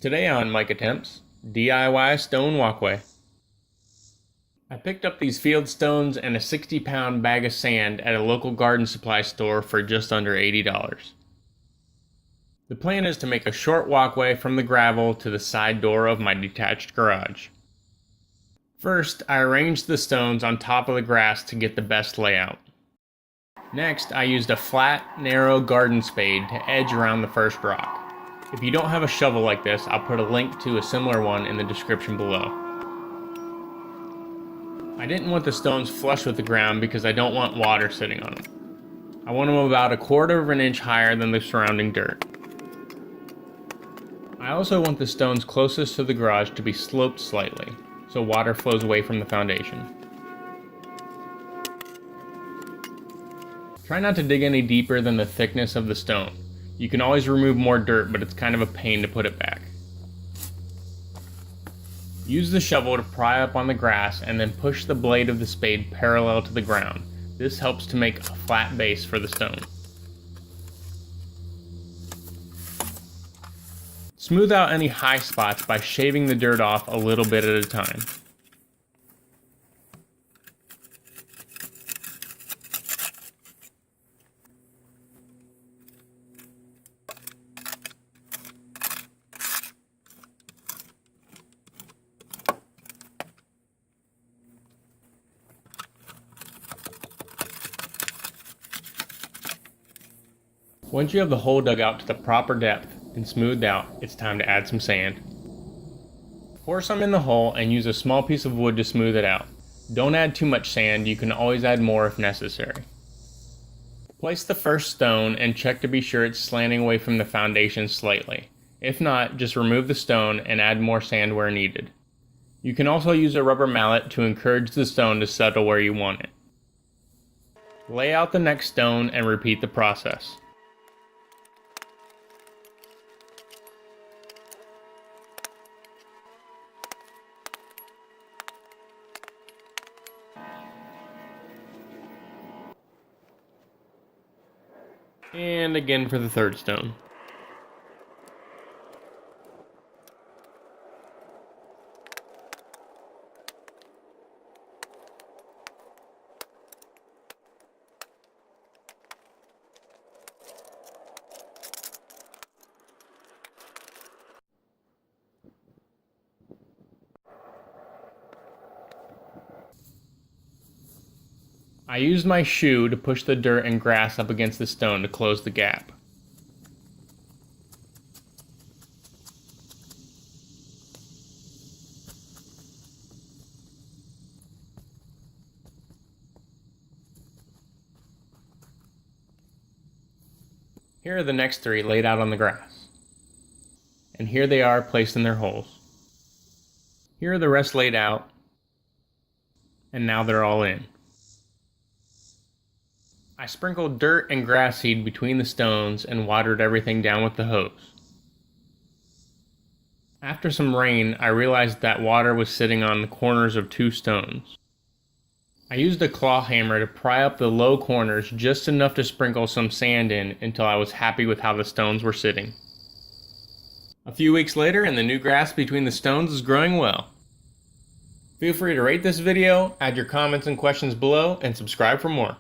Today on Mike Attempts, DIY stone walkway. I picked up these field stones and a 60-pound bag of sand at a local garden supply store for just under $80. The plan is to make a short walkway from the gravel to the side door of my detached garage. First, I arranged the stones on top of the grass to get the best layout. Next, I used a flat, narrow garden spade to edge around the first rock. If you don't have a shovel like this, I'll put a link to a similar one in the description below. I didn't want the stones flush with the ground because I don't want water sitting on them. I want them about 1/4 of an inch higher than the surrounding dirt. I also want the stones closest to the garage to be sloped slightly, so water flows away from the foundation. Try not to dig any deeper than the thickness of the stone. You can always remove more dirt, but it's kind of a pain to put it back. Use the shovel to pry up on the grass and then push the blade of the spade parallel to the ground. This helps to make a flat base for the stone. Smooth out any high spots by shaving the dirt off a little bit at a time. Once you have the hole dug out to the proper depth and smoothed out, it's time to add some sand. Pour some in the hole and use a small piece of wood to smooth it out. Don't add too much sand, you can always add more if necessary. Place the first stone and check to be sure it's slanting away from the foundation slightly. If not, just remove the stone and add more sand where needed. You can also use a rubber mallet to encourage the stone to settle where you want it. Lay out the next stone and repeat the process. And again for the third stone. I used my shoe to push the dirt and grass up against the stone to close the gap. Here are the next 3 laid out on the grass. And here they are placed in their holes. Here are the rest laid out. And now they're all in. I sprinkled dirt and grass seed between the stones and watered everything down with the hose. After some rain, I realized that water was sitting on the corners of 2 stones. I used a claw hammer to pry up the low corners just enough to sprinkle some sand in until I was happy with how the stones were sitting. A few weeks later, and the new grass between the stones is growing well. Feel free to rate this video, add your comments and questions below, and subscribe for more.